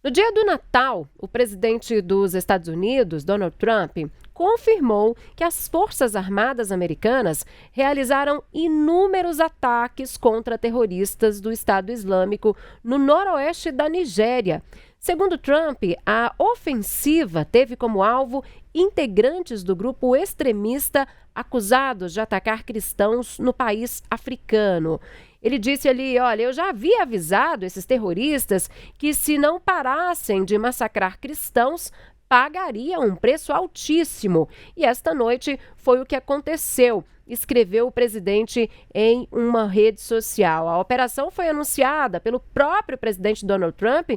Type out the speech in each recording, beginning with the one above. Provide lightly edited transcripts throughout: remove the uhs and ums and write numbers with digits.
No dia do Natal, o presidente dos Estados Unidos, Donald Trump, confirmou que as Forças Armadas Americanas realizaram inúmeros ataques contra terroristas do Estado Islâmico no noroeste da Nigéria. Segundo Trump, a ofensiva teve como alvo integrantes do grupo extremista acusados de atacar cristãos no país africano. Ele disse ali: olha, eu já havia avisado esses terroristas que, se não parassem de massacrar cristãos, pagariam um preço altíssimo. E esta noite foi o que aconteceu, escreveu o presidente em uma rede social. A operação foi anunciada pelo próprio presidente Donald Trump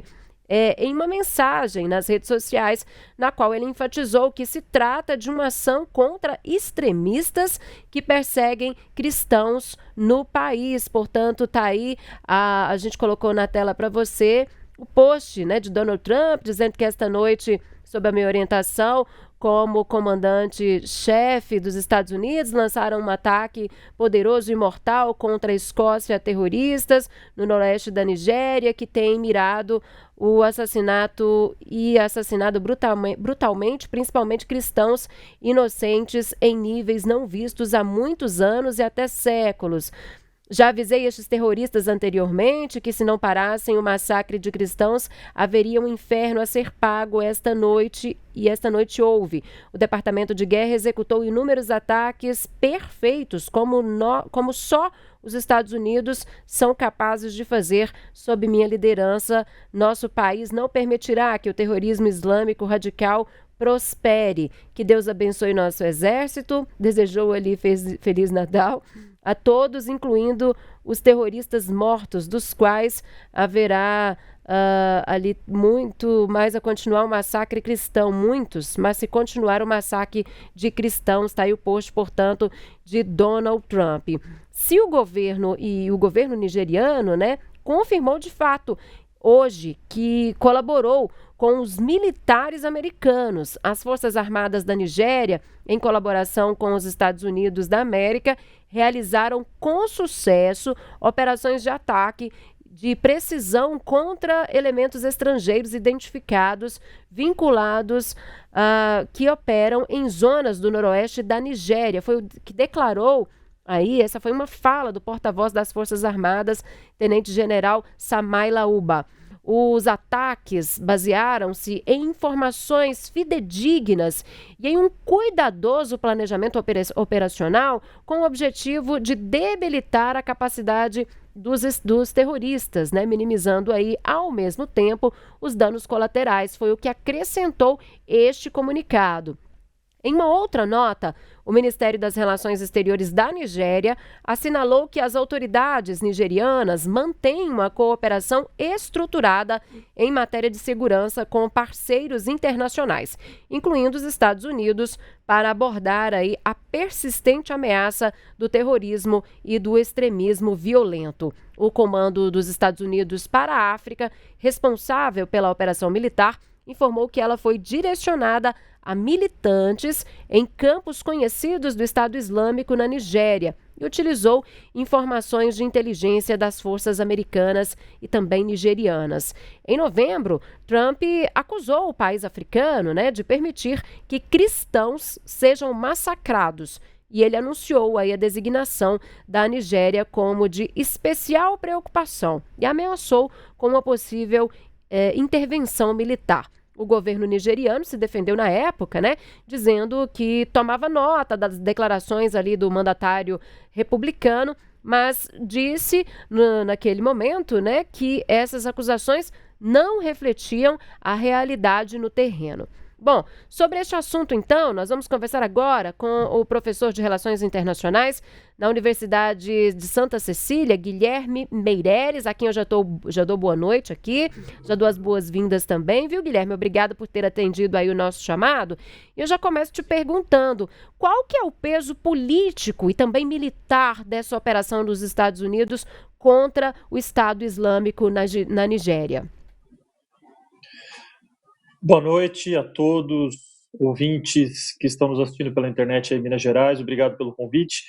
em uma mensagem nas redes sociais, na qual ele enfatizou que se trata de uma ação contra extremistas que perseguem cristãos no país. Portanto, tá aí, a gente colocou na tela para você o post, né, de Donald Trump, dizendo que esta noite, sob a minha orientação, como comandante-chefe dos Estados Unidos, lançaram um ataque poderoso e mortal contra a Escócia, terroristas no noroeste da Nigéria, que tem mirado o assassinato e assassinado brutalmente, principalmente cristãos inocentes, em níveis não vistos há muitos anos e até séculos. Já avisei estes terroristas anteriormente que, se não parassem o massacre de cristãos, haveria um inferno a ser pago esta noite, e esta noite houve. O Departamento de Guerra executou inúmeros ataques perfeitos, como só os Estados Unidos são capazes de fazer sob minha liderança. Nosso país não permitirá que o terrorismo islâmico radical prospere. Que Deus abençoe nosso exército. Desejou ali Feliz Natal a todos, incluindo os terroristas mortos, dos quais haverá ali muito mais a continuar o massacre cristão, muitos, mas se continuar o massacre de cristãos, está aí o post, portanto, de Donald Trump. Se o governo nigeriano, né, confirmou de fato hoje que colaborou com os militares americanos. As Forças Armadas da Nigéria, em colaboração com os Estados Unidos da América, realizaram com sucesso operações de ataque de precisão contra elementos estrangeiros identificados, vinculados que operam em zonas do noroeste da Nigéria. Foi o que declarou aí, essa foi uma fala do porta-voz das Forças Armadas, Tenente-General Samaila Uba. Os ataques basearam-se em informações fidedignas e em um cuidadoso planejamento operacional com o objetivo de debilitar a capacidade dos terroristas, né, minimizando aí ao mesmo tempo os danos colaterais. Foi o que acrescentou este comunicado. Em uma outra nota, o Ministério das Relações Exteriores da Nigéria assinalou que as autoridades nigerianas mantêm uma cooperação estruturada em matéria de segurança com parceiros internacionais, incluindo os Estados Unidos, para abordar aí a persistente ameaça do terrorismo e do extremismo violento. O Comando dos Estados Unidos para a África, responsável pela operação militar, informou que ela foi direcionada a militantes em campos conhecidos do Estado Islâmico na Nigéria e utilizou informações de inteligência das forças americanas e também nigerianas. Em novembro, Trump acusou o país africano, né, de permitir que cristãos sejam massacrados. E ele anunciou aí a designação da Nigéria como de especial preocupação e ameaçou com uma possível intervenção militar. O governo nigeriano se defendeu na época, né, dizendo que tomava nota das declarações ali do mandatário republicano, mas disse naquele momento, né, que essas acusações não refletiam a realidade no terreno. Bom, sobre este assunto, então, nós vamos conversar agora com o professor de Relações Internacionais na Universidade de Santa Cecília, Guilherme Meireles, a quem eu já dou boa noite aqui, já dou as boas-vindas também, viu, Guilherme? Obrigado por ter atendido aí o nosso chamado. E eu já começo te perguntando, qual que é o peso político e também militar dessa operação dos Estados Unidos contra o Estado Islâmico na Nigéria? Boa noite a todos ouvintes que estão nos assistindo pela internet aí em Minas Gerais. Obrigado pelo convite.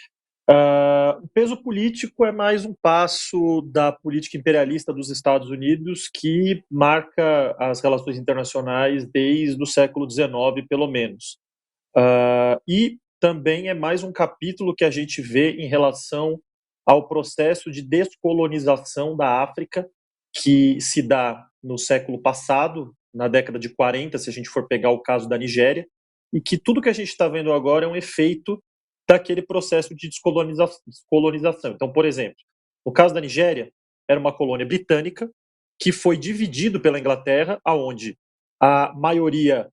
O peso político é mais um passo da política imperialista dos Estados Unidos que marca as relações internacionais desde o século XIX, pelo menos. E também é mais um capítulo que a gente vê em relação ao processo de descolonização da África, que se dá no século passado, na década de 40, se a gente for pegar o caso da Nigéria, e que tudo que a gente está vendo agora é um efeito daquele processo de descolonização. Então, por exemplo, no caso da Nigéria, era uma colônia britânica que foi dividido pela Inglaterra, aonde a maioria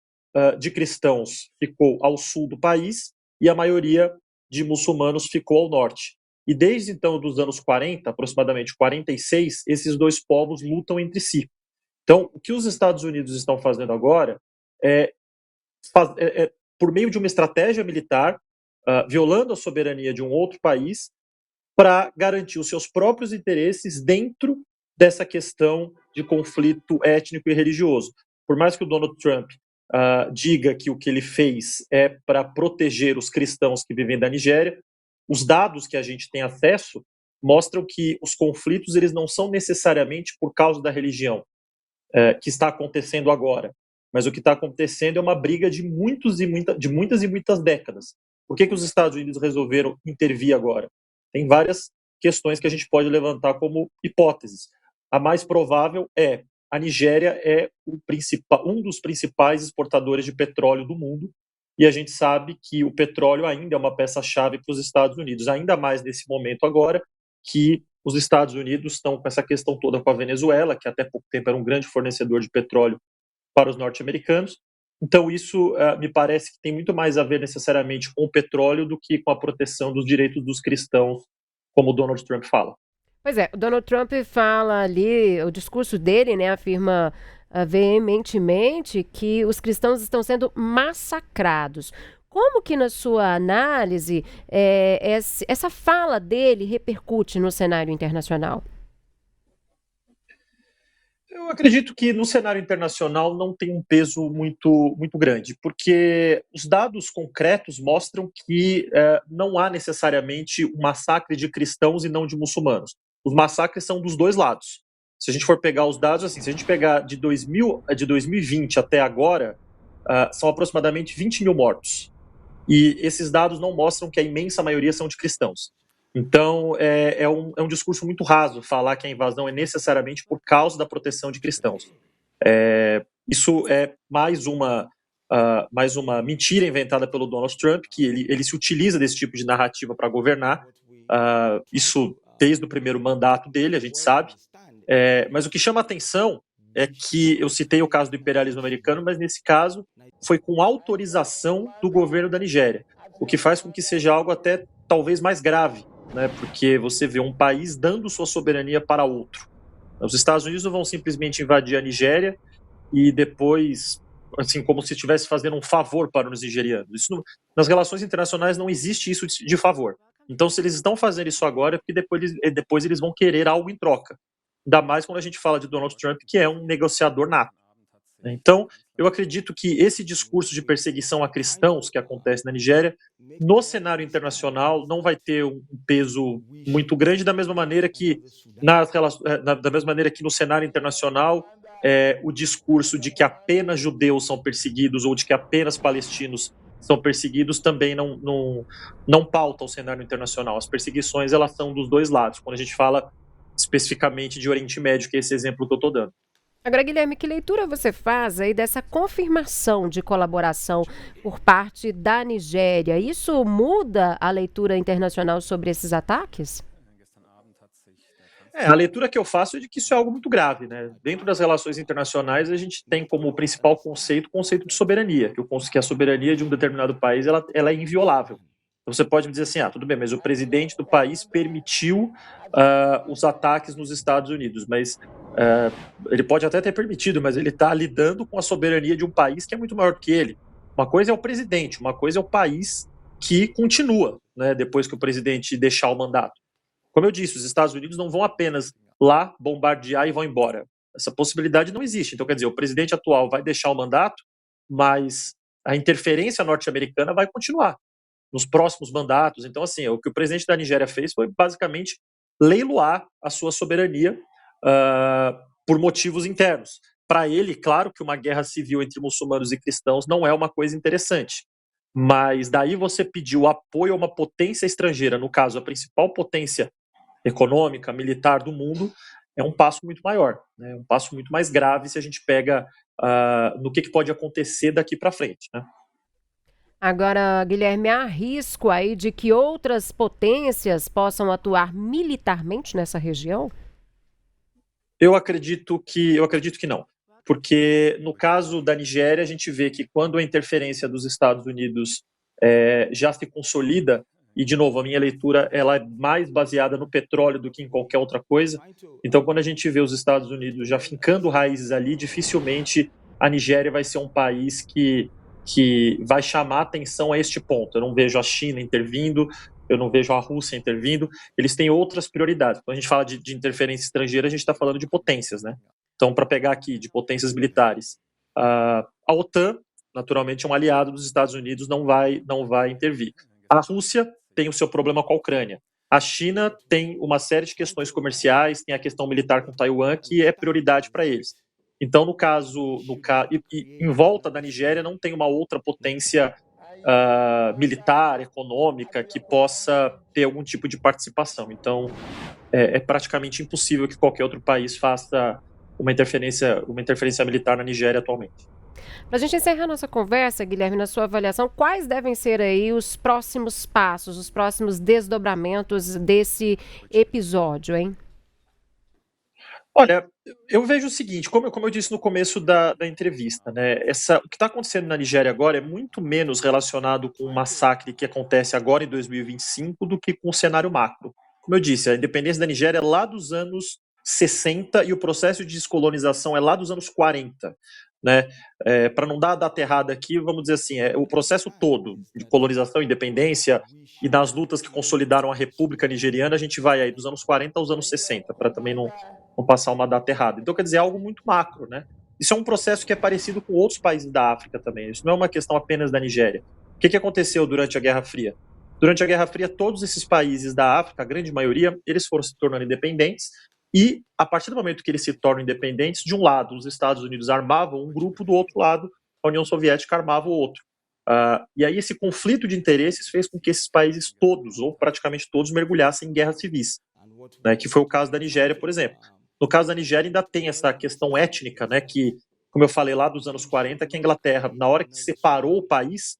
de cristãos ficou ao sul do país e a maioria de muçulmanos ficou ao norte. E desde então, dos anos 40, aproximadamente 46, esses dois povos lutam entre si. Então, o que os Estados Unidos estão fazendo agora é, por meio de uma estratégia militar, violando a soberania de um outro país, para garantir os seus próprios interesses dentro dessa questão de conflito étnico e religioso. Por mais que o Donald Trump diga que o que ele fez é para proteger os cristãos que vivem da Nigéria, os dados que a gente tem acesso mostram que os conflitos eles não são necessariamente por causa da religião que está acontecendo agora, mas o que está acontecendo é uma briga de muitas e muitas décadas. Por que os Estados Unidos resolveram intervir agora? Tem várias questões que a gente pode levantar como hipóteses. A mais provável é a Nigéria é um dos principais exportadores de petróleo do mundo, e a gente sabe que o petróleo ainda é uma peça-chave para os Estados Unidos, ainda mais nesse momento agora que os Estados Unidos estão com essa questão toda com a Venezuela, que até pouco tempo era um grande fornecedor de petróleo para os norte-americanos. Então, isso me parece que tem muito mais a ver necessariamente com o petróleo do que com a proteção dos direitos dos cristãos, como o Donald Trump fala. Pois é, o Donald Trump fala ali, o discurso dele, né, afirma veementemente que os cristãos estão sendo massacrados. Como que, na sua análise, essa fala dele repercute no cenário internacional? Eu acredito que no cenário internacional não tem um peso muito grande, porque os dados concretos mostram que não há necessariamente um massacre de cristãos e não de muçulmanos. Os massacres são dos dois lados. Se a gente for pegar os dados, assim, se a gente pegar de 2020 até agora, são aproximadamente 20 mil mortos. E esses dados não mostram que a imensa maioria são de cristãos. Então, é um discurso muito raso falar que a invasão é necessariamente por causa da proteção de cristãos. Isso é mais uma mentira inventada pelo Donald Trump, que ele se utiliza desse tipo de narrativa para governar. Isso desde o primeiro mandato dele, a gente sabe. Mas o que chama atenção é que eu citei o caso do imperialismo americano, mas nesse caso foi com autorização do governo da Nigéria, o que faz com que seja algo até talvez mais grave, né? Porque você vê um país dando sua soberania para outro. Os Estados Unidos não vão simplesmente invadir a Nigéria e depois, assim, como se estivesse fazendo um favor para os nigerianos. Nas relações internacionais não existe isso de favor. Então, se eles estão fazendo isso agora, é porque depois eles vão querer algo em troca. Ainda mais quando a gente fala de Donald Trump, que é um negociador nato. Então, eu acredito que esse discurso de perseguição a cristãos que acontece na Nigéria, no cenário internacional, não vai ter um peso muito grande, da mesma maneira que, da mesma maneira que no cenário internacional, o discurso de que apenas judeus são perseguidos ou de que apenas palestinos são perseguidos também não pauta o cenário internacional. As perseguições, elas são dos dois lados, quando a gente fala especificamente de Oriente Médio, que é esse exemplo que eu estou dando. Agora, Guilherme, que leitura você faz aí dessa confirmação de colaboração por parte da Nigéria? Isso muda a leitura internacional sobre esses ataques? A leitura que eu faço é de que isso é algo muito grave, né? Dentro das relações internacionais, a gente tem como principal conceito o conceito de soberania, que a soberania de um determinado país ela é inviolável. Então você pode me dizer assim, tudo bem, mas o presidente do país permitiu os ataques nos Estados Unidos, mas ele pode até ter permitido, mas ele está lidando com a soberania de um país que é muito maior que ele. Uma coisa é o presidente, uma coisa é o país que continua, né, depois que o presidente deixar o mandato. Como eu disse, os Estados Unidos não vão apenas lá bombardear e vão embora. Essa possibilidade não existe. Então, quer dizer, o presidente atual vai deixar o mandato, mas a interferência norte-americana vai continuar. nos próximos mandatos. Então, assim, o que o presidente da Nigéria fez foi basicamente leiloar a sua soberania por motivos internos. Para ele, claro que uma guerra civil entre muçulmanos e cristãos não é uma coisa interessante, mas daí você pedir o apoio a uma potência estrangeira, no caso, a principal potência econômica, militar do mundo, é um passo muito maior, né? Um passo muito mais grave se a gente pega no que pode acontecer daqui para frente, né? Agora, Guilherme, há risco aí de que outras potências possam atuar militarmente nessa região? Eu acredito que não, porque no caso da Nigéria a gente vê que quando a interferência dos Estados Unidos já se consolida, e de novo a minha leitura ela é mais baseada no petróleo do que em qualquer outra coisa. Então quando a gente vê os Estados Unidos já fincando raízes ali, dificilmente a Nigéria vai ser um país que vai chamar atenção a este ponto. Eu não vejo a China intervindo, eu não vejo a Rússia intervindo, eles têm outras prioridades. Quando a gente fala de interferência estrangeira, a gente está falando de potências, né? Então, para pegar aqui, de potências militares, a OTAN, naturalmente, é um aliado dos Estados Unidos, não vai intervir. A Rússia tem o seu problema com a Ucrânia. A China tem uma série de questões comerciais, tem a questão militar com Taiwan, que é prioridade para eles. Então, em volta da Nigéria não tem uma outra potência militar, econômica, que possa ter algum tipo de participação. Então, é praticamente impossível que qualquer outro país faça uma interferência militar na Nigéria atualmente. Para a gente encerrar nossa conversa, Guilherme, na sua avaliação, quais devem ser aí os próximos passos, os próximos desdobramentos desse episódio, hein? Olha, eu vejo o seguinte, como eu disse no começo da entrevista, né? O que está acontecendo na Nigéria agora é muito menos relacionado com o massacre que acontece agora em 2025 do que com o cenário macro. Como eu disse, a independência da Nigéria é lá dos anos 60 e o processo de descolonização é lá dos anos 40. Né? Para não dar a data errada aqui, vamos dizer assim, o processo todo de colonização, independência e das lutas que consolidaram a República Nigeriana, a gente vai aí dos anos 40 aos anos 60, para também não passar uma data errada. Então, quer dizer, é algo muito macro, né? Isso é um processo que é parecido com outros países da África também. Isso não é uma questão apenas da Nigéria. O que aconteceu durante a Guerra Fria? Durante a Guerra Fria, todos esses países da África, a grande maioria, eles foram se tornando independentes e, a partir do momento que eles se tornam independentes, de um lado, os Estados Unidos armavam um grupo, do outro lado, a União Soviética armava o outro. E aí esse conflito de interesses fez com que esses países todos, ou praticamente todos, mergulhassem em guerras civis, né, que foi o caso da Nigéria, por exemplo. No caso da Nigéria ainda tem essa questão étnica, né, que, como eu falei lá dos anos 40, que a Inglaterra, na hora que separou o país,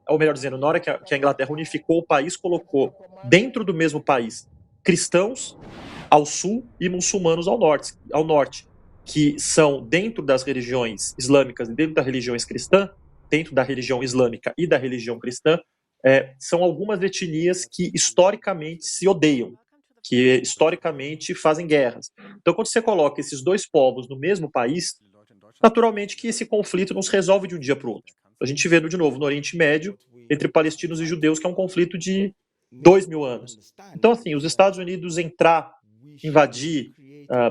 ou melhor dizendo, na hora que a Inglaterra unificou o país, colocou dentro do mesmo país cristãos ao sul e muçulmanos ao norte, que são dentro das religiões islâmicas e dentro da religião cristã, dentro da religião islâmica e da religião cristã, são algumas etnias que historicamente se odeiam, que historicamente fazem guerras. Então, quando você coloca esses dois povos no mesmo país, naturalmente que esse conflito não se resolve de um dia para o outro. A gente vê, de novo, no Oriente Médio, entre palestinos e judeus, que é um conflito de 2.000 anos. Então, assim, os Estados Unidos invadir,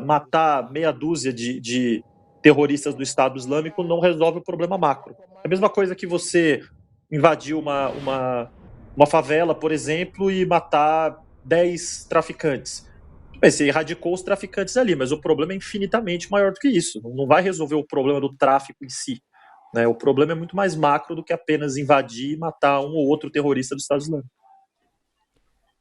matar meia dúzia de terroristas do Estado Islâmico não resolve o problema macro. É a mesma coisa que você invadir uma favela, por exemplo, e matar 10 traficantes. Você erradicou os traficantes ali, mas o problema é infinitamente maior do que isso. Não vai resolver o problema do tráfico em si, né? O problema é muito mais macro do que apenas invadir e matar um ou outro terrorista do Estado Islâmico.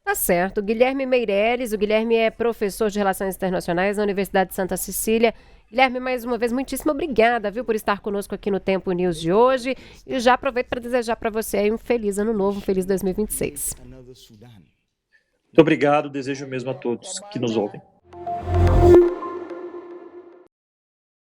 Tá certo. Guilherme Meireles, o Guilherme é professor de Relações Internacionais na Universidade de Santa Cecília. Guilherme, mais uma vez, muitíssimo obrigada, viu, por estar conosco aqui no Tempo News de hoje. E já aproveito para desejar para você aí um feliz ano novo, um feliz 2026. Muito obrigado, desejo mesmo a todos que nos ouvem.